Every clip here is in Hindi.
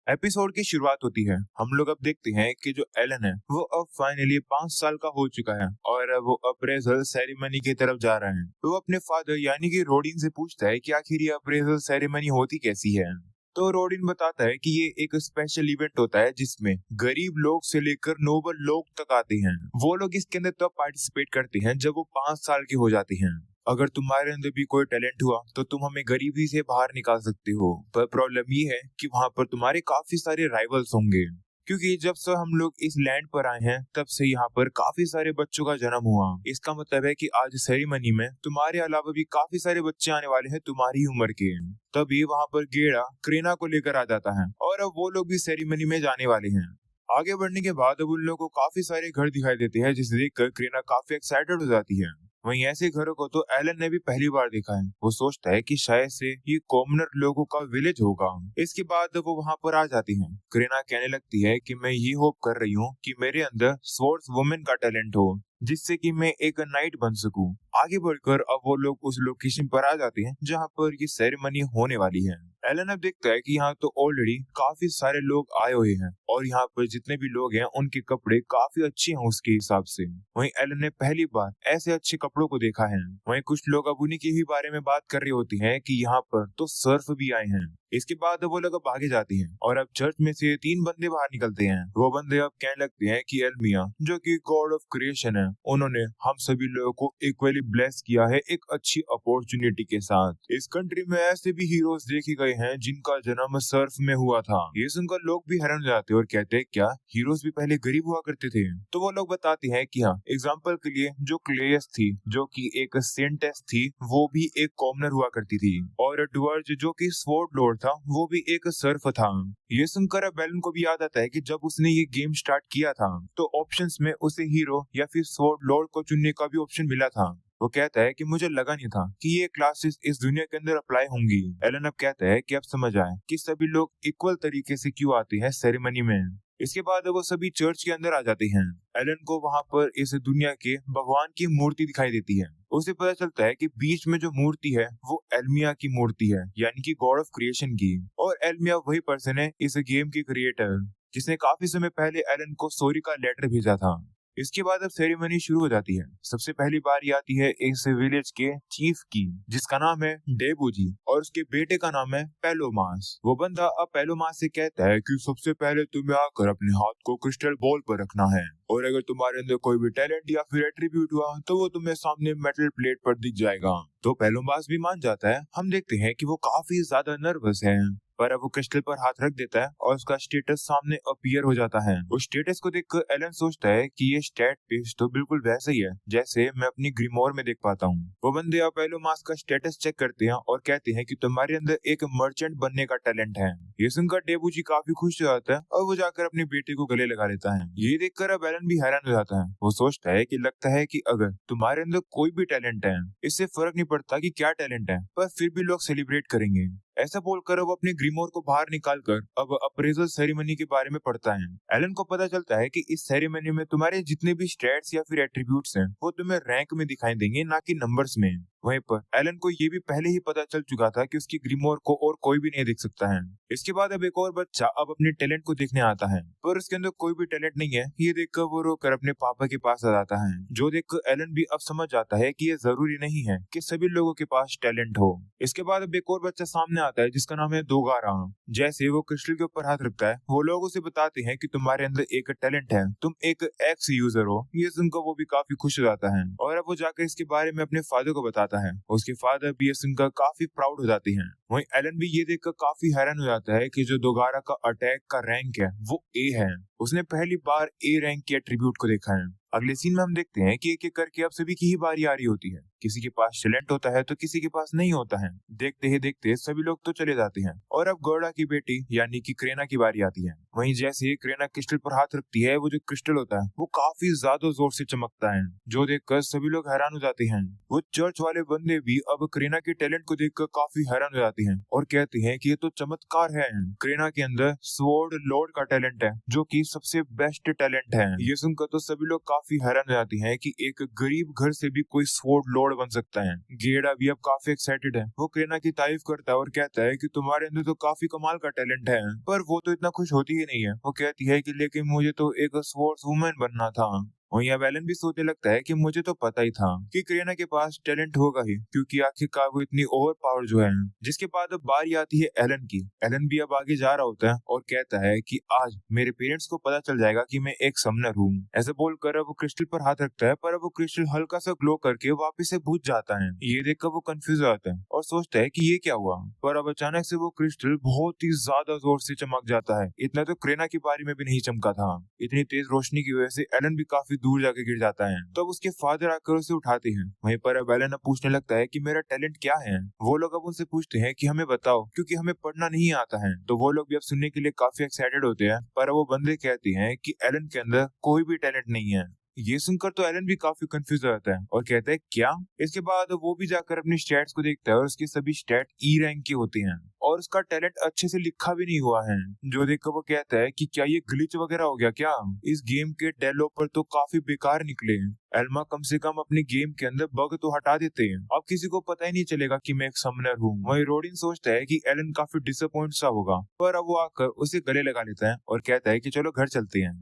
एपिसोड की शुरुआत होती है। हम लोग अब देखते हैं कि जो एलन है वो अब फाइनली 5 साल का हो चुका है और वो अप्रेजल सेरेमनी की तरफ जा रहा है। तो वो अपने फादर यानी कि रोडिन से पूछता है कि आखिर ये अप्रेजल सेरेमनी होती कैसी है। तो रोडिन बताता है कि ये एक स्पेशल इवेंट होता है जिसमें गरीब लोग से लेकर नोबल लोग तक आते हैं। वो लोग इसके अंदर तब पार्टिसिपेट करते हैं जब वो 5 साल के हो जाते हैं। अगर तुम्हारे अंदर भी कोई टैलेंट हुआ तो तुम हमें गरीबी से बाहर निकाल सकते हो, पर प्रॉब्लम ये है कि वहाँ पर तुम्हारे काफी सारे राइवल्स होंगे। क्योंकि जब से हम लोग इस लैंड पर आए हैं तब से यहाँ पर काफी सारे बच्चों का जन्म हुआ। इसका मतलब है कि आज सेरेमनी में तुम्हारे अलावा भी काफी सारे बच्चे आने वाले हैं तुम्हारी उम्र के। तभी वहाँ पर गेड़ा क्रेना को लेकर आ जाता है और अब वो लोग भी सेरेमनी में जाने वाले हैं। आगे बढ़ने के बाद अब उन लोगों को काफी सारे घर दिखाई देते हैं जिसे देखकर क्रीना काफी एक्साइटेड हो जाती है। वहीं ऐसे घरों को तो एलन ने भी पहली बार देखा है। वो सोचता है कि शायद से ये कॉमनर लोगों का विलेज होगा। इसके बाद वो वहाँ पर आ जाती है। क्रीना कहने लगती है कि मैं ये होप कर रही हूँ कि मेरे अंदर स्वर्ड्स वुमेन का टैलेंट हो जिससे कि मैं एक नाइट बन सकूं। आगे बढ़कर अब वो लोग उस लोकेशन पर आ जाते हैं जहाँ पर ये सेरेमनी होने वाली है। एलन अब देखता है कि यहाँ तो ऑलरेडी काफी सारे लोग आए हुए हैं और यहाँ पर जितने भी लोग हैं उनके कपड़े काफी अच्छे हैं उसके हिसाब से। वहीं एलन ने पहली बार ऐसे अच्छे कपड़ों को देखा है। वहीं कुछ लोग अब उन्हीं के ही बारे में बात कर रही होती हैं कि यहाँ पर तो सर्फ भी आए हैं। इसके बाद वो लोग अब आगे जाते हैं और अब चर्च में से 3 बंदे बाहर निकलते हैं। वो बंदे अब कहने लगते हैं कि एल्मिया जो कि गॉड ऑफ क्रिएशन है, उन्होंने हम सभी लोगों को इक्वली ब्लेस किया है एक अच्छी अपॉर्चुनिटी के साथ। इस कंट्री में ऐसे भी हीरोज देखे गए हैं जिनका जन्म सर्फ में हुआ था। ये सुनकर लोग भी हैरान हो जाते हैं और कहते हैं क्या हीरोज भी पहले गरीब हुआ करते थे। तो वो लोग बताते हैं कि हाँ, एग्जाम्पल के लिए जो क्लेयस थी जो कि एक सेंटेस थी वो भी एक कॉमनर हुआ करती थी और ड्वर्ज जो कि स्वॉर्ड लॉर्ड था वो भी एक सर्फ था। ये सुनकर अब एलन को भी याद आता है कि जब उसने ये गेम स्टार्ट किया था तो ऑप्शंस में उसे हीरो या फिर स्वॉर्ड लॉर्ड को चुनने का भी ऑप्शन मिला था। वो कहता है कि मुझे लगा नहीं था कि ये क्लासेस इस दुनिया के अंदर अप्लाई होंगी। एलन अब कहता है कि अब समझ आए कि सभी लोग इक्वल तरीके से क्यों आते हैं सेरेमनी में। इसके बाद वो सभी चर्च के अंदर आ जाते हैं। एलन को वहाँ पर इस दुनिया के भगवान की मूर्ति दिखाई देती है। उसे पता चलता है कि बीच में जो मूर्ति है वो एल्मिया की मूर्ति है, यानी कि गॉड ऑफ क्रिएशन की। और एल्मिया वही पर्सन है इस गेम की क्रिएटर जिसने काफी समय पहले एलन को सॉरी का लेटर भेजा था। इसके बाद अब सेरेमनी शुरू हो जाती है। सबसे पहली बारी आती है इस विलेज के चीफ की जिसका नाम है डेबूजी और उसके बेटे का नाम है पेलोमास। वो बंदा अब पेलोमास से कहता है कि सबसे पहले तुम्हें आकर अपने हाथ को क्रिस्टल बॉल पर रखना है और अगर तुम्हारे अंदर कोई भी टैलेंट या फिर एट्रीब्यूट हुआ तो वो तुम्हें सामने मेटल प्लेट पर दिख जाएगा। तो पेलोमास भी मान जाता है। हम देखते हैं कि वो काफी ज्यादा नर्वस है पर अब वो क्रिस्टल पर हाथ रख देता है और उसका स्टेटस सामने अपीयर हो जाता है। उस स्टेटस को देखकर एलन सोचता है कि ये स्टैट पेज तो बिल्कुल वैसा ही है जैसे मैं अपनी ग्रीमोर में देख पाता हूँ। वो बंदे अब पेलोमास का स्टेटस चेक करते हैं और कहते हैं कि तुम्हारे अंदर एक मर्चेंट बनने का टैलेंट है। ये सुनकर डेबूजी काफी खुश हो जाता है और वो जाकर अपने बेटे को गले लगा लेता है। ये देखकर अब एलन भी हैरान हो जाता है। वो सोचता है कि लगता है कि अगर तुम्हारे अंदर कोई भी टैलेंट है इससे फर्क नहीं पड़ता कि क्या टैलेंट है, पर फिर भी लोग सेलिब्रेट करेंगे। ऐसा बोलकर वो अपने ग्रीमोर को बाहर निकालकर अब अप्रेजल सेरेमनी के बारे में पढ़ता है। एलन को पता चलता है कि इस सेरेमनी में तुम्हारे जितने भी स्टैट्स या फिर एट्रीब्यूट्स हैं वो तुम्हें रैंक में दिखाई देंगे, ना कि नंबर्स में। वहीं पर एलन को ये भी पहले ही पता चल चुका था कि उसकी ग्रीमोर को और कोई भी नहीं देख सकता है। इसके बाद अब एक और बच्चा अब अपने टैलेंट को देखने आता है पर उसके अंदर कोई भी टैलेंट नहीं है। ये देखकर वो रोकर अपने पापा के पास आ जाता है, जो देखकर एलन भी अब समझ जाता है कि ये जरूरी नहीं है कि सभी लोगों के पास टैलेंट हो। इसके बाद अब एक और बच्चा सामने आता है जिसका नाम है दोगारा। जैसे वो क्रिस्टल के ऊपर हाथ रखता है वो लोग उसे बताते हैं कि तुम्हारे अंदर एक टैलेंट है, तुम एक एक्स यूजर हो। ये सुनकर वो भी काफी खुश हो जाता है और अब वो जाकर इसके बारे में अपने फादर को बताता है। उसके फादर भी ये सुनकर काफी प्राउड हो जाते हैं। वहीं एलन भी ये देखकर काफी हैरान हो जाता है कि जो दोगारा का अटैक का रैंक है वो ए है। उसने पहली बार ए रैंक के एट्रीब्यूट को देखा है। अगले सीन में हम देखते हैं कि एक एक करके अब सभी की ही बारी आ रही होती है। किसी के पास टैलेंट होता है तो किसी के पास नहीं होता है। देखते ही देखते सभी लोग तो चले जाते हैं और अब गौड़ा की बेटी यानी कि क्रेना की बारी आती है। वहीं जैसे ही क्रेना क्रिस्टल पर हाथ रखती है वो जो क्रिस्टल होता है वो काफी ज्यादा जोर से चमकता है, जो देखकर सभी लोग हैरान हो जाते हैं। वो चर्च वाले बंदे भी अब क्रेना के टैलेंट को देखकर काफी हैरान हो जाते हैं और कहते हैं कि ये तो चमत्कार है। क्रेना के अंदर स्वॉर्ड लॉर्ड का टैलेंट है जो कि सबसे बेस्ट टैलेंट है। ये सुनकर तो सभी लोग काफी हैरान हो जाते हैं कि एक गरीब घर से भी कोई स्वॉर्ड लॉर्ड बन सकता है। गेड़ा भी अब काफी एक्साइटेड है। वो क्रेना की तारीफ करता है और कहता है कि तुम्हारे अंदर तो काफी कमाल का टैलेंट है। पर वो तो इतना खुश होती ही नहीं है। वो कहती है कि लेकिन मुझे तो एक स्पोर्ट्स वुमेन बनना था। और यहाँ वेलन भी सोचने लगता है कि मुझे तो पता ही था कि क्रेना के पास टैलेंट होगा ही, क्योंकि आखिरकार वो इतनी ओवर पावर जो है। जिसके बाद अब बारी आती है एलन की। एलन भी अब आगे जा रहा होता है और कहता है कि आज मेरे पेरेंट्स को पता चल जाएगा कि मैं एक समनर हूँ। ऐसे बोलकर अब वो क्रिस्टल पर हाथ रखता है, पर अब वो क्रिस्टल हल्का सा ग्लो करके वापिस से बुझ जाता है। ये देखकर वो कंफ्यूज हो जाता है और सोचता है कि ये क्या हुआ। पर अब अचानक से वो क्रिस्टल बहुत ही ज्यादा जोर से चमक जाता है। इतना तो क्रेना की बारी में भी नहीं चमका था। इतनी तेज रोशनी की वजह से एलन भी काफी दूर जाके गिर जाता है। तब उसके फादर आकर उसे उठाते हैं। वहीं पर अब एलन अब पूछने लगता है कि मेरा टैलेंट क्या है। वो लोग अब उनसे पूछते हैं कि हमें बताओ, क्योंकि हमें पढ़ना नहीं आता है। तो वो लोग भी अब सुनने के लिए काफी एक्साइटेड होते हैं, पर वो बंदे कहते हैं कि एलन के अंदर कोई भी टैलेंट नहीं है। ये सुनकर तो एलन भी काफी कंफ्यूज हो जाता है और कहता है क्या। इसके बाद वो भी जाकर अपने स्टैट्स को देखता है और उसके सभी स्टैट ई रैंक के होते हैं और उसका टैलेंट अच्छे से लिखा भी नहीं हुआ है। जो देखकर वो कहता है कि क्या ये ग्लिच वगैरह हो गया क्या। इस गेम के डेवलपर तो काफी बेकार निकले। एल्मा कम से कम अपने गेम के अंदर बग तो हटा देते हैं। अब किसी को पता ही नहीं चलेगा कि मैं एक समनर हूँ। वही रोडिन सोचता है कि एलन काफी डिसअपॉइंट सा होगा, पर अब वो आकर उसे गले लगा लेता है और कहता है कि चलो घर चलते हैं।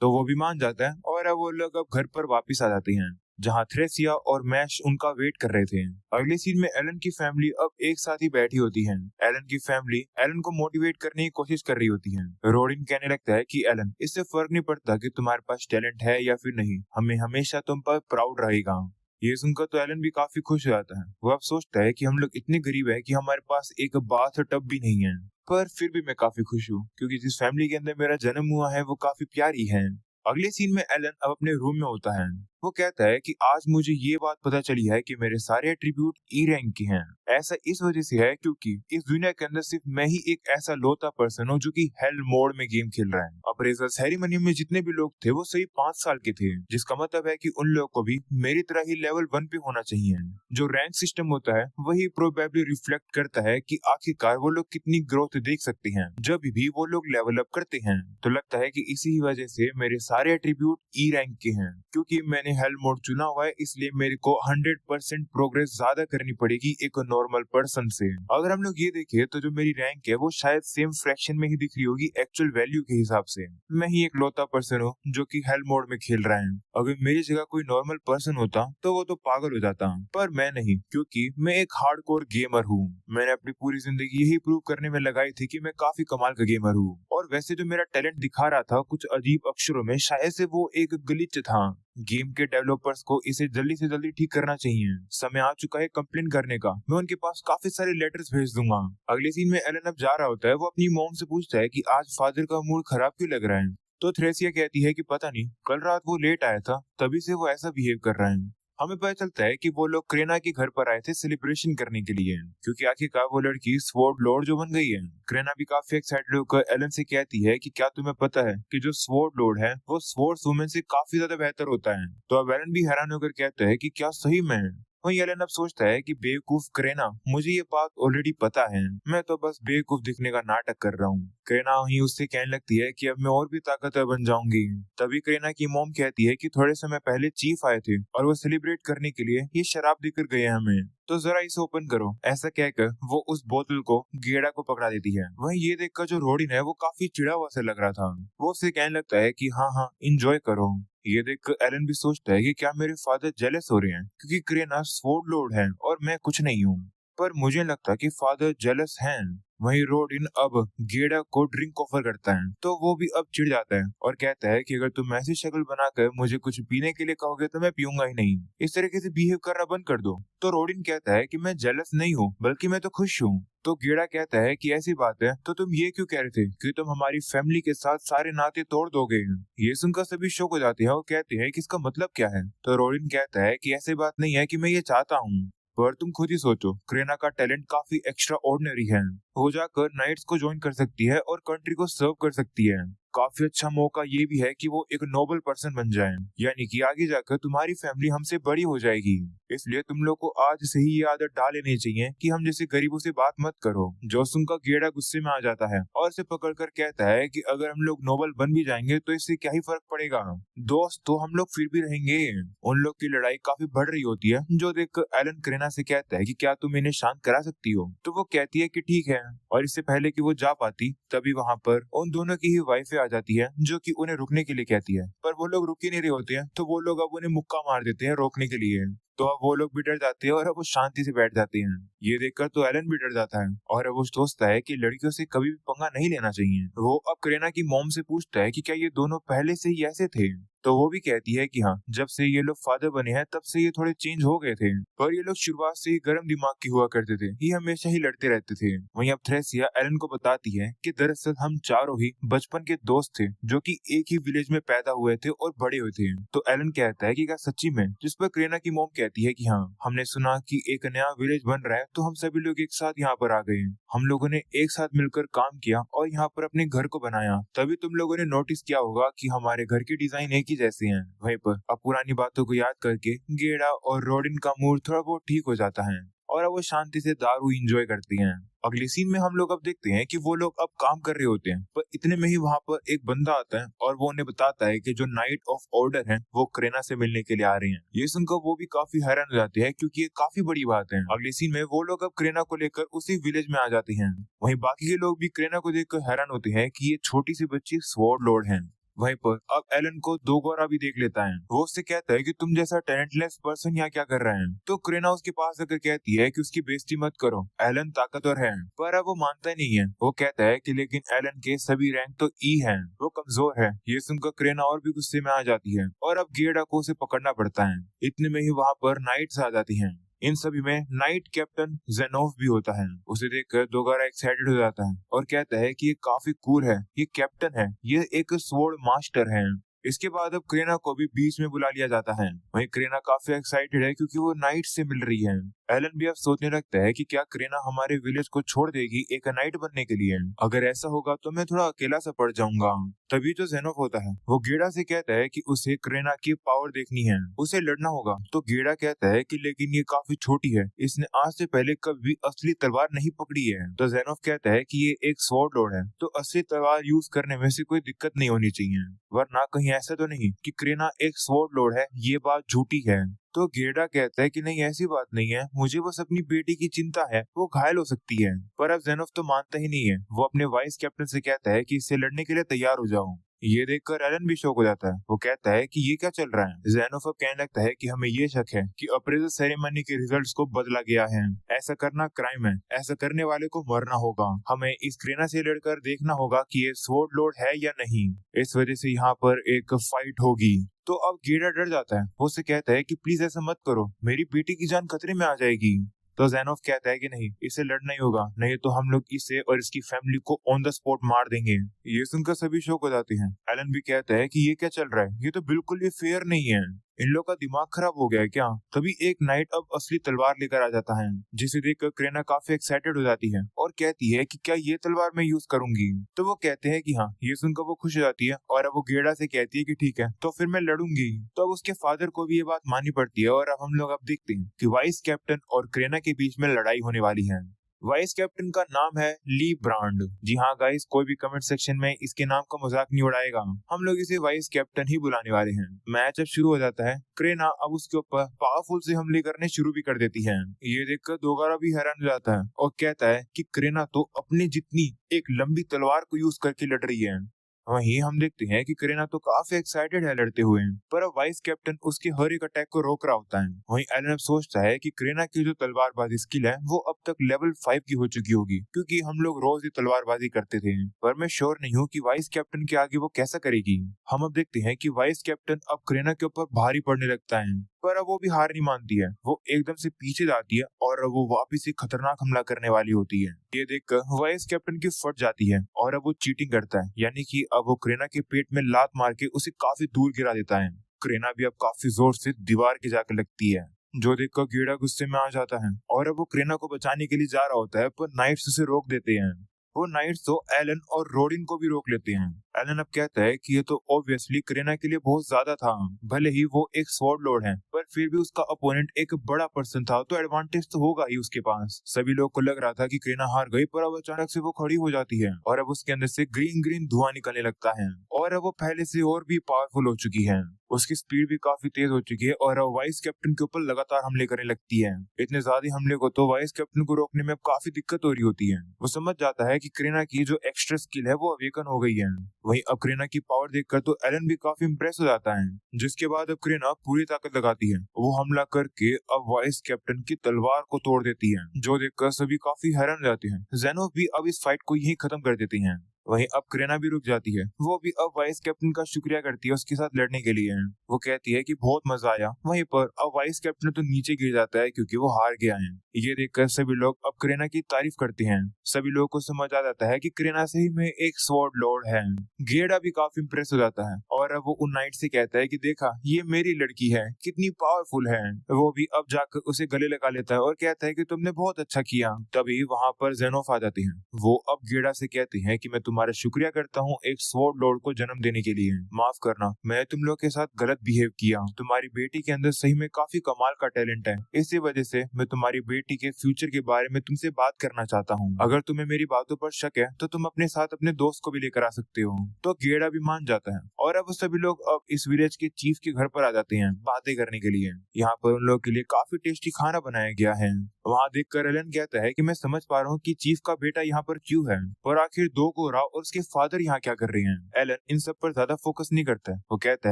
तो वो भी मान जाता है और अब वो लोग अब घर पर वापस आ जाते हैं, जहाँ थ्रेसिया और मैश उनका वेट कर रहे थे। अगले सीन में एलन की फैमिली अब एक साथ ही बैठी होती है। एलन की फैमिली एलन को मोटिवेट करने की कोशिश कर रही होती है। रोडिन कहने लगता है कि एलन, इससे फर्क नहीं पड़ता कि तुम्हारे पास टैलेंट है या फिर नहीं, हमें हमेशा तुम पर प्राउड रहेगा। ये सुनकर तो एलन भी काफी खुश हो जाता है। वो अब सोचता है कि हम लोग इतने गरीब है कि हमारे पास एक बाथ टब भी नहीं है, पर फिर भी मैं काफी खुश हूँ, क्योंकि जिस फैमिली के अंदर मेरा जन्म हुआ है वो काफी प्यारी है। अगले सीन में एलन अब अपने रूम में होता है। वो कहता है कि आज मुझे ये बात पता चली है कि मेरे सारे एट्रीब्यूट ई रैंक के हैं। ऐसा इस वजह से है क्योंकि इस दुनिया के अंदर सिर्फ मैं ही एक ऐसा लोता पर्सन हूँ जो कि हेल मोड में गेम खेल रहा है। अप्रेजल सेरेमनी में जितने भी लोग थे वो सही 5 साल के थे, जिसका मतलब है कि उन लोगों को भी मेरी तरह ही लेवल 1 पे होना चाहिए। जो रैंक सिस्टम होता है वही प्रोबेबली रिफ्लेक्ट करता है कि आखिरकार वो लोग कितनी ग्रोथ देख सकते हैं जब भी वो लोग लेवल अप करते हैं। तो लगता है कि इसी ही वजह से मेरे सारे एट्रीब्यूट ई रैंक के हैं। क्योंकि मैंने हेल मोड चुना हुआ है, इसलिए मेरे को 100% प्रोग्रेस ज्यादा करनी पड़ेगी एक नॉर्मल पर्सन से। अगर हम लोग ये देखें तो जो मेरी रैंक है वो शायद सेम फ्रैक्शन में ही दिख रही होगी एक्चुअल वैल्यू के हिसाब से। मैं ही एक लौता पर्सन हूँ जो कि हेल मोड में खेल रहा है। अगर मेरी जगह कोई नॉर्मल पर्सन होता तो वो तो पागल हो जाता, पर मैं नहीं, क्योंकि मैं एक हार्डकोर गेमर हूँ। मैंने अपनी पूरी जिंदगी यही प्रूव करने में लगाई थी कि मैं काफी कमाल का गेमर हूँ। और वैसे जो मेरा टैलेंट दिखा रहा था कुछ अजीब अक्षरों में, शायद से वो एक ग्लिच था। गेम के डेवलपर्स को इसे जल्दी से जल्दी ठीक करना चाहिए। समय आ चुका है कंप्लेन करने का। मैं उनके पास काफी सारे लेटर्स भेज दूंगा। अगले सीन में एलन अब जा रहा होता है। वो अपनी मॉम से पूछता है कि आज फादर का मूड खराब क्यों लग रहा है। तो थ्रेसिया कहती है कि पता नहीं, कल रात वो लेट आया था, तभी से वो ऐसा बिहेव कर रहा है। हमें पता चलता है कि वो लोग क्रेना के घर पर आए थे सेलिब्रेशन करने के लिए, क्योंकि आखिरकार वो लड़की स्वॉर्ड लॉर्ड जो बन गई है। क्रेना भी काफी एक्साइटेड होकर एलन से कहती है कि क्या तुम्हें पता है कि जो स्वॉर्ड लॉर्ड है वो स्वॉर्ड वुमेन से काफी ज्यादा बेहतर होता है। तो अब एलन भी हैरान होकर कहता है कि क्या सही में। वहीं एलन अब सोचता है कि बेवकूफ क्रेना, मुझे ये बात ऑलरेडी पता है, मैं तो बस बेवकूफ दिखने का नाटक कर रहा हूँ। क्रेना ही उससे कहने लगती है कि अब मैं और भी ताकतवर बन जाऊंगी। तभी क्रेना की मॉम कहती है कि थोड़े समय पहले चीफ आए थे और वो सेलिब्रेट करने के लिए ये शराब देकर गए हमें, तो जरा इसे ओपन करो। ऐसा कहकर वो उस बोतल को गेड़ा को पकड़ा देती है। वहीं ये देखकर जो रोडिन है वो काफी चिढ़ा हुआ से लग रहा था। वो उससे कहने लगता है कि हाँ हाँ इंजॉय करो। ये देखकर एलन भी सोचता है कि क्या मेरे फादर जेलस हो रहे हैं क्योंकि क्रेना स्वॉर्ड लॉर्ड है और मैं कुछ नहीं हूँ। पर मुझे लगता कि फादर जेलस हैं। वहीं रोडिन अब गेड़ा को ड्रिंक ऑफर करता है, तो वो भी अब चिढ़ जाता है और कहता है कि अगर तुम ऐसी शक्ल बनाकर मुझे कुछ पीने के लिए कहोगे तो मैं पीऊंगा ही नहीं। इस तरीके से बिहेव करना बंद कर दो। तो रोडिन कहता है कि मैं जेलस नहीं हूँ, बल्कि मैं तो खुश हूँ। तो गेड़ा कहता है कि ऐसी बात है तो तुम ये क्यों कह रहे थे कि तुम हमारी फैमिली के साथ सारे नाते तोड़ दोगे। ये सुनकर सभी शौक हो जाते हैं और कहते हैं कि इसका मतलब क्या है। तो रोडिन कहता है कि ऐसी बात नहीं है कि मैं ये चाहता हूँ, पर तुम खुद ही सोचो, क्रेना का टैलेंट काफी एक्स्ट्रा ऑर्डिनरी है। वो जाकर नाइट्स को ज्वाइन कर सकती है और कंट्री को सर्व कर सकती है। काफी अच्छा मौका ये भी है कि वो एक नोबल पर्सन बन जाएं, यानी कि आगे जाकर तुम्हारी फैमिली हमसे बड़ी हो जाएगी। इसलिए तुम लोग को आज से ही ये आदत डाल लेनी चाहिए कि हम जैसे गरीबों से बात मत करो। जोसुन का गेड़ा गुस्से में आ जाता है और इसे पकड़कर कहता है कि अगर हम लोग नोबल बन भी जाएंगे तो इससे क्या ही फर्क पड़ेगा, दोस्त तो हम लोग फिर भी रहेंगे। उन लोग की लड़ाई काफी बढ़ रही होती है, जो देखकर एलन करीना से कहता है कि क्या तुम इन्हें शांत करा सकती हो। तो वो कहती है कि ठीक है, और इससे पहले कि वो जा पाती तभी वहाँ पर उन दोनों की ही वाइफें आ जाती है, जो कि उन्हें रुकने के लिए कहती है, पर वो लोग रुक ही नहीं रहे होते हैं, तो वो लोग अब उन्हें मुक्का मार देते हैं रोकने के लिए। तो अब वो लोग भी डर जाते हैं और अब वो शांति से बैठ जाते हैं। ये देखकर तो एलन भी डर जाता है और अब वो सोचता है कि लड़कियों से कभी भी पंगा नहीं लेना चाहिए। वो अब करीना की मॉम से पूछता है कि क्या ये दोनों पहले से ही ऐसे थे। तो वो भी कहती है कि हाँ, जब से ये लोग फादर बने हैं तब से ये थोड़े चेंज हो गए थे, पर ये लोग शुरुआत से ही गर्म दिमाग के हुआ करते थे, ये हमेशा ही लड़ते रहते थे। वहीं अब थ्रेसिया एलन को बताती है कि दरअसल हम चारों ही बचपन के दोस्त थे, जो कि एक ही विलेज में पैदा हुए थे और बड़े हुए थे। तो एलन कहता है कि क्या सच्ची में, जिस पर करीना की मॉम कहती है कि हाँ, हमने सुना कि एक नया विलेज बन रहा है, तो हम सभी लोग एक साथ यहाँ पर आ गए। हम लोगों ने एक साथ मिलकर काम किया और यहाँ पर अपने घर को बनाया। तभी तुम लोगों ने नोटिस किया होगा कि हमारे घर के डिजाइन एक ही जैसे हैं। वहीं पर अब पुरानी बातों को याद करके गेड़ा और रोडिन का मूड थोड़ा बहुत ठीक हो जाता है और अब वो शांति से दारू एंजॉय करती हैं। अगले सीन में हम लोग अब देखते हैं कि वो लोग अब काम कर रहे होते हैं, पर इतने में ही वहाँ पर एक बंदा आता है और वो उन्हें बताता है कि जो नाइट ऑफ ऑर्डर है वो करीना से मिलने के लिए आ रहे हैं। ये सुनकर वो भी काफी हैरान हो जाते हैं, क्योंकि ये काफी बड़ी बात है। अगले सीन में वो लोग अब करीना को लेकर उसी विलेज में आ जाते हैं। वहीं बाकी के लोग भी करीना को देखकर हैरान होते हैं कि ये छोटी सी बच्ची स्वॉर्ड लॉर्ड है। वहीं पर अब एलन को दोगोरा भी देख लेता है। वो उससे कहता है कि तुम जैसा टैलेंटलेस पर्सन यहाँ क्या कर रहे हैं। तो करीना उसके पास आकर कहती है कि उसकी बेइज्जती मत करो, एलन ताकतवर है। पर अब वो मानता नहीं है। वो कहता है कि लेकिन एलन के सभी रैंक तो ई हैं, वो कमजोर है। ये सुनकर करीना और भी गुस्से में आ जाती है और अब गेड़ा को उसे पकड़ना पड़ता है। इतने में ही वहाँ पर नाइट्स आ जाती हैं। इन सभी में नाइट कैप्टन जेनोफ भी होता है। उसे देखकर दोबारा एक्साइटेड हो जाता है और कहता है कि ये काफी कूल है, ये कैप्टन है, ये एक स्वॉर्ड मास्टर है। इसके बाद अब करीना को भी बीच में बुला लिया जाता है। वहीं करीना काफी एक्साइटेड है क्योंकि वो नाइट से मिल रही है। एलन भी अब सोचने लगता है कि क्या करीना हमारे विलेज को छोड़ देगी एक नाइट बनने के लिए। अगर ऐसा होगा तो मैं थोड़ा अकेला सा पड़ जाऊंगा। तभी जो जेनोफ होता है वो गेड़ा से कहता है कि उसे करीना की पावर देखनी है, उसे लड़ना होगा। तो गेड़ा कहता है कि लेकिन ये काफी छोटी है, इसने आज से पहले कभी असली तलवार नहीं पकड़ी है। तो जेनोफ कहता है कि ये एक स्वॉर्ड लॉर्ड है, तो असली तलवार यूज करने में से कोई दिक्कत नहीं होनी चाहिए, वरना कहीं ऐसा तो नहीं कि करीना एक स्वॉर्ड लॉर्ड है, ये बात झूठी है। तो गेड़ा कहता है कि नहीं, ऐसी बात नहीं है, मुझे बस अपनी बेटी की चिंता है, वो घायल हो सकती है। पर अब जेनोफ तो मानता ही नहीं है। वो अपने वाइस कैप्टन से कहता है कि इससे लड़ने के लिए तैयार हो जाओ। ये देखकर एलन भी शॉक हो जाता है। वो कहता है कि ये क्या चल रहा है। जेनोफ अब कहने लगता है कि हमें ये शक है कि अप्रेजल सेरेमनी के रिजल्ट्स को बदला गया है। ऐसा करना क्राइम है, ऐसा करने वाले को मरना होगा। हमें इस करीना से लड़कर देखना होगा कि ये स्वॉर्ड लॉर्ड है या नहीं। इस वजह से यहाँ पर एक फाइट होगी। तो अब गेड़ा डर जाता है। वो उससे कहता है कि प्लीज ऐसा मत करो, मेरी बेटी की जान खतरे में आ जाएगी। तो जेनोफ कहता है कि नहीं, इसे लड़ना ही होगा, नहीं तो हम लोग इसे और इसकी फैमिली को ऑन द स्पॉट मार देंगे। ये सुनकर सभी शॉक हो जाते हैं। एलन भी कहता है कि ये क्या चल रहा है, ये तो बिल्कुल ही फेयर नहीं है। इन लोग का दिमाग खराब हो गया है क्या। तभी एक नाइट अब असली तलवार लेकर आ जाता है, जिसे देखकर करीना काफी एक्साइटेड हो जाती है और कहती है कि क्या ये तलवार मैं यूज करूंगी। तो वो कहते हैं कि हाँ। ये सुनकर वो खुश हो जाती है और अब वो गेड़ा से कहती है कि ठीक है, तो फिर मैं लड़ूंगी। तो अब उसके फादर को भी ये बात माननी पड़ती है और अब हम लोग अब देखते हैं कि वाइस कैप्टन और करीना के बीच में लड़ाई होने वाली है। वाइस कैप्टन का नाम है ली ब्रांड। जी हाँ गाइस, कोई भी कमेंट सेक्शन में इसके नाम का मजाक नहीं उड़ाएगा, हम लोग इसे वाइस कैप्टन ही बुलाने वाले हैं। मैच अब शुरू हो जाता है। करीना अब उसके ऊपर पावरफुल से हमले करने शुरू भी कर देती है। ये देखकर दोबारा भी हैरान हो जाता है और कहता है कि करीना तो अपनी जितनी एक लंबी तलवार को यूज करके लड़ रही है। वहीं हम देखते हैं कि करीना तो काफी एक्साइटेड है लड़ते हुए, पर अब वाइस कैप्टन उसके हर एक अटैक को रोक रहा होता है। वहीं एलन अब सोचता है कि करीना की जो तलवारबाजी स्किल है वो अब तक लेवल 5 की हो चुकी होगी, क्योंकि हम लोग रोज ही तलवारबाजी करते थे। पर मैं श्योर नहीं हूँ कि वाइस कैप्टन के आगे वो कैसा करेगी। हम अब देखते हैं कि वाइस कैप्टन अब करीना के ऊपर भारी पड़ने लगता है, पर अब वो भी हार नहीं मानती है। वो एकदम से पीछे जाती है और अब वो वापिस एक खतरनाक हमला करने वाली होती है। ये देखकर वाइस कैप्टन की फट जाती है और अब वो चीटिंग करता है, यानी कि अब वो करीना के पेट में लात मार के उसे काफी दूर गिरा देता है। करीना भी अब काफी जोर से दीवार के जाकर लगती है, जो देखकर गेड़ा गुस्से में आ जाता है और अब वो करीना को बचाने के लिए जा रहा होता है, पर नाइट्स उसे रोक देते हैं। वो नाइट्स तो एलन और रोडिन को भी रोक लेते हैं। एलन अब कहता है कि ये तो ऑब्वियसली करीना के लिए बहुत ज्यादा था, भले ही वो एक स्वॉर्ड लॉर्ड है, पर फिर भी उसका अपोनेंट एक बड़ा पर्सन था, तो एडवांटेज तो होगा ही उसके पास। सभी लोग को लग रहा था कि करीना हार गई, पर अब अचानक से वो खड़ी हो जाती है और अब उसके अंदर से ग्रीन ग्रीन धुआं निकलने लगता है और अब वो पहले से और भी पावरफुल हो चुकी है। उसकी स्पीड भी काफी तेज हो चुकी है और अब वाइस कैप्टन के ऊपर लगातार हमले करने लगती है। इतने ज्यादा हमले को तो वाइस कैप्टन को रोकने में अब काफी दिक्कत हो रही होती है। वो समझ जाता है कि करीना की जो एक्स्ट्रा स्किल है वो अवेकन हो गई है। वहीं अब करीना की पावर देखकर तो एलन भी काफी इंप्रेस हो जाता है, जिसके बाद अब करीना पूरी ताकत लगाती है। वो हमला करके अब वाइस कैप्टन की तलवार को तोड़ देती है, जो देखकर सभी काफी हैरान हो जाते हैं। जेनोफ भी अब इस फाइट को यहीं खत्म कर देती हैं। वहीं अब करीना भी रुक जाती है। वो भी अब वाइस कैप्टन का शुक्रिया करती है उसके साथ लड़ने के लिए। वो कहती है कि बहुत मजा आया। वहीं पर अब वाइस कैप्टन तो नीचे गिर जाता है क्योंकि वो हार गया है। ये देखकर सभी लोग अब करीना की तारीफ करते हैं। सभी लोगों को समझ आ जाता है कि करीना सही में एक स्वॉर्ड लॉर्ड है। गेड़ा भी काफी इंप्रेस हो जाता है और अब वो उन नाइट से कहता है कि देखा, ये मेरी लड़की है, कितनी पावरफुल है। वो भी अब जाकर उसे गले लगा लेता है और कहता है कि तुमने बहुत अच्छा किया। तभी वहाँ पर जेनोफ आ जाती है। वो अब गेड़ा से कहते हैं कि मैं तुम्हारा शुक्रिया करता हूँ एक स्वॉर्ड लॉर्ड को जन्म देने के लिए। माफ करना, मैं तुम लोग के साथ गलत बिहेव किया। तुम्हारी बेटी के अंदर सही में काफी कमाल का टैलेंट है। इसी वजह से मैं तुम्हारी बेटी के फ्यूचर के बारे में तुमसे बात करना चाहता हूँ। अगर तुम्हें मेरी बातों पर शक है तो तुम अपने साथ अपने दोस्त को भी लेकर आ सकते हो। तो गेड़ा भी मान जाता है और अब सभी लोग अब इस विलेज के चीफ के घर पर आ जाते हैं बातें करने के लिए। यहाँ पर उन लोगों के लिए काफी टेस्टी खाना बनाया गया है। वहाँ देखकर एलन कहता है कि मैं समझ पा रहा हूँ कि चीफ का बेटा यहाँ पर क्यों है, और आखिर दो गोरा और उसके फादर यहाँ क्या कर रहे हैं। एलन इन सब पर ज्यादा फोकस नहीं करता है। वो कहता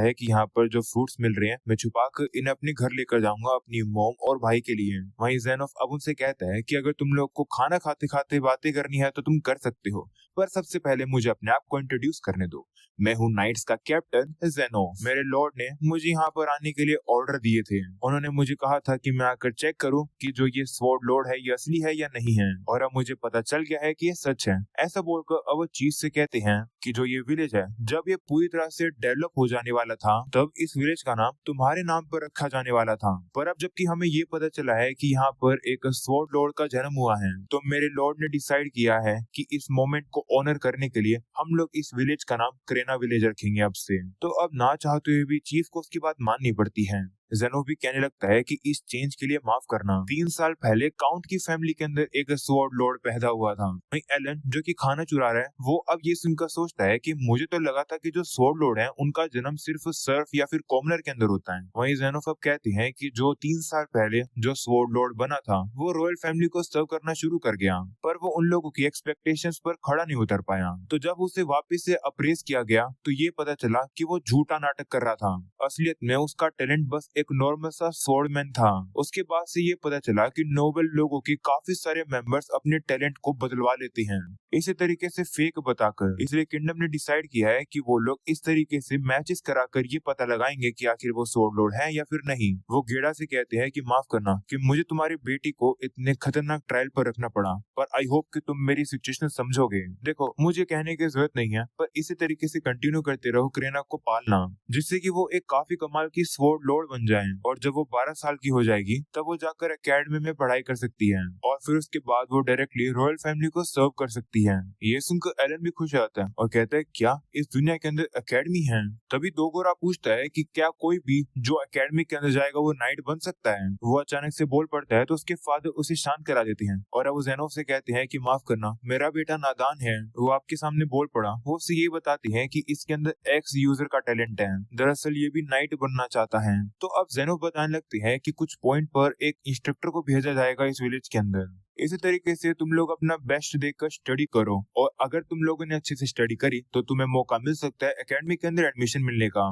है कि यहाँ पर जो फ्रूट्स मिल रहे हैं मैं छुपा कर इन्हें अपने घर लेकर जाऊंगा अपनी मॉम और भाई के लिए। वहीं जेनोफ अब उनसे कहता है कि अगर तुम लोग को खाना खाते खाते बातें करनी है तो तुम कर सकते हो, पर सबसे पहले मुझे अपने आप को इंट्रोड्यूस करने दो। मैं हूँ नाइट्स का कैप्टन जेनोफ। मेरे लॉर्ड ने मुझे यहाँ पर आने के लिए ऑर्डर दिए थे। उन्होंने मुझे कहा था कि मैं आकर चेक करूँ कि जो ये स्वॉर्ड लॉर्ड है ये असली है या नहीं है, और अब मुझे पता चल गया है कि ये सच है। ऐसा बोलकर अब वो चीफ से कहते हैं कि जो ये विलेज है, जब ये पूरी तरह से डेवलप हो जाने वाला था तब इस विलेज का नाम तुम्हारे नाम पर रखा जाने वाला था, पर अब जबकि हमें ये पता चला है कि यहाँ पर एक स्वॉर्ड लॉर्ड का जन्म हुआ है, तो मेरे लॉर्ड ने डिसाइड किया है कि इस मोमेंट को ऑनर करने के लिए हम लोग इस विलेज का नाम करीना विलेज रखेंगे अब से। तो अब ना चाहते हुए भी चीफ को उसकी बात माननी पड़ती है। जेनोफ भी कहने लगता है कि इस चेंज के लिए माफ करना। 3 साल पहले काउंट की फैमिली के अंदर एक स्वॉर्ड लॉर्ड पैदा हुआ था। वहीं एलन जो कि खाना चुरा रहा है, वो अब ये सुनकर सोचता है कि मुझे तो लगा था कि जो स्वॉर्ड लॉर्ड है उनका जन्म सिर्फ सर्फ या फिर कॉमनर के अंदर होता है। वहीं जेनोफ अब कहते हैं कि जो 3 साल पहले जो स्वॉर्ड लॉर्ड बना था वो रॉयल फैमिली को सर्व करना शुरू कर गया, पर वो उन लोगों की एक्सपेक्टेशंस पर खड़ा नहीं उतर पाया। तो जब उसे वापस से अप्रेस किया गया तो ये पता चला कि वो झूठा नाटक कर रहा था। असलियत में उसका टैलेंट बस एक नॉर्मल सा स्वॉर्डमैन था। उसके बाद से ये पता चला कि नोबल लोगों के काफी सारे मेंबर्स अपने टैलेंट को बदलवा लेते हैं, इसी तरीके से फेक बताकर। इसलिए किंगडम ने डिसाइड किया है कि वो लोग इस तरीके से मैचेस कराकर ये पता लगाएंगे कि आखिर वो स्वॉर्ड लॉर्ड है या फिर नहीं। वो गेड़ा से कहते हैं कि माफ करना कि मुझे तुम्हारी बेटी को इतने खतरनाक ट्रायल पर रखना पड़ा, पर आई होप कि तुम मेरी सिचुएशन समझोगे। देखो, मुझे कहने की जरूरत नहीं है, पर इसी तरीके से कंटिन्यू करते रहो करीना को पालना, जिससे कि वो एक काफी कमाल की स्वॉर्ड लॉर्ड बन जाए, और जब वो 12 साल की हो जाएगी तब वो जाकर एकेडमी में पढ़ाई कर सकती है, और फिर उसके बाद वो डायरेक्टली रॉयल फैमिली को सर्व कर सकती है। ये सुनकर एलन भी खुश होता है और कहता है क्या इस दुनिया के अंदर एकेडमी है। तभी दो गोरा पूछता है कि क्या कोई भी जो एकेडमी के अंदर जाएगा वो नाइट बन सकता है। वो अचानक से बोल पड़ता है तो उसके फादर उसे शांत करा देते हैं, और अब वो जेनोफ से कहते हैं कि माफ करना, मेरा बेटा नादान है, वो आपके सामने बोल पड़ा। वो उसे ये बताती है कि इसके अंदर एक्स यूजर का टैलेंट है, दरअसल ये भी नाइट बनना चाहता है। तो अब जेनोफ बताने लगते हैं कि कुछ पॉइंट पर एक इंस्ट्रक्टर को भेजा जाएगा इस विलेज के अंदर। इसी तरीके से तुम लोग अपना बेस्ट देकर स्टडी करो, और अगर तुम लोगों ने अच्छे से स्टडी करी तो तुम्हें मौका मिल सकता है एकेडमी के अंदर एडमिशन मिलने का।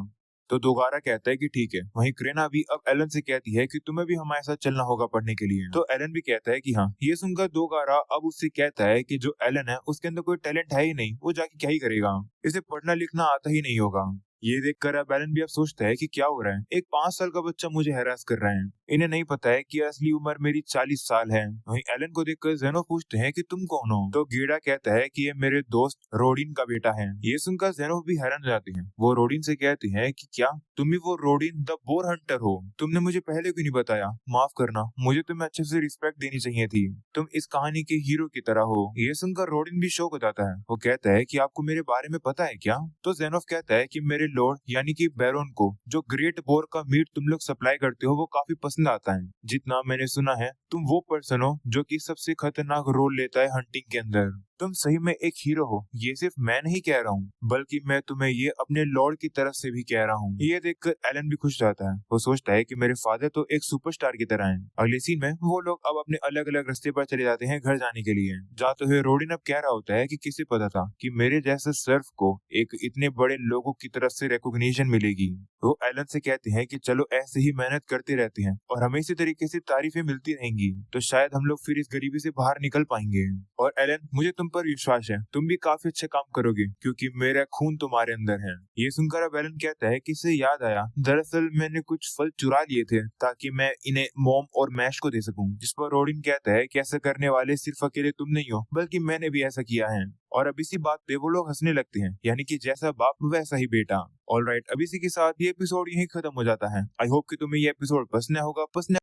तो दोगारा कहता है कि ठीक है। वहीं करीना भी अब एलन से कहती है कि तुम्हें भी हमारे साथ चलना होगा पढ़ने के लिए। तो एलन भी कहता है कि हाँ। ये सुनकर दोगारा अब उससे कहता है कि जो एलन है उसके अंदर कोई टैलेंट है ही नहीं, वो जाके क्या ही करेगा, इसे पढ़ना लिखना आता ही नहीं होगा। ये देखकर अब एलन भी अब सोचता है कि क्या हो रहा है, एक 5 साल का बच्चा मुझे हैरास कर रहा है। इन्हें नहीं पता है कि असली उम्र मेरी 40 साल है। वहीं एलन को देखकर जेनोफ पूछते हैं कि तुम कौन हो? तो गेडा कहता है कि ये मेरे दोस्त रोडिन का बेटा है। ये सुनकर जेनोफ भी हैरान हो जाते हैं। वो रोडिन से कहते हैं कि क्या तुम ही वो रोडिन द बोर हंटर हो? तुमने मुझे पहले क्यों नहीं बताया? माफ करना, मुझे तुम्हें अच्छे से रिस्पेक्ट देनी चाहिए थी। तुम इस कहानी के हीरो की तरह हो। ये सुनकर रोडिन भी शौक हो जाता है। वो कहता है कि आपको मेरे बारे में पता है क्या? तो जेनोफ कहता है कि मेरे लॉर्ड यानी कि बैरोन को जो ग्रेट बोर का मीट तुम लोग सप्लाई करते हो वो काफी पसंद आता है। जितना मैंने सुना है तुम वो पर्सन हो जो कि सबसे खतरनाक रोल लेता है हंटिंग के अंदर। तुम सही में एक हीरो हो। ये सिर्फ मैं नहीं कह रहा हूँ, बल्कि मैं तुम्हें ये अपने लॉर्ड की तरफ से भी कह रहा हूँ। ये देखकर एलन भी खुश रहता है। वो सोचता है कि मेरे फादर तो एक सुपरस्टार की तरह हैं। अगले सीन में वो लोग अब अपने अलग अलग रास्ते पर चले जाते हैं घर जाने के लिए। जाते हुए रोडिन अब कह रहा होता है कि किसे पता था कि मेरे जैसे सर्फ को एक इतने बड़े लोगों की तरफ से रिकॉग्निशन मिलेगी। वो एलन से कहते हैं कि चलो ऐसे ही मेहनत करते रहते हैं और हमें इसी तरीके से तारीफें मिलती रहेंगी तो शायद हम लोग फिर इस गरीबी से बाहर निकल पाएंगे। और एलन, मुझे तुम पर विश्वास है, तुम भी काफी अच्छा काम करोगे क्योंकि मेरा खून तुम्हारे अंदर है। ये सुनकर अब एलन कहता है कि इसे याद आया, दरअसल मैंने कुछ फल चुरा लिए थे ताकि मैं इन्हें मॉम और मैश को दे सकूं। जिस पर रोडिन कहता है कि ऐसा करने वाले सिर्फ अकेले तुम नहीं हो बल्कि मैंने भी ऐसा किया है। और अब इसी बात पे वो लोग हंसने लगते हैं, यानी कि जैसा बाप वैसा ही बेटा। ऑलराइट, अब इसी के साथ ये एपिसोड यहीं खत्म हो जाता है। आई होप कि तुम्हें ये एपिसोड पसंद आया होगा। पसंद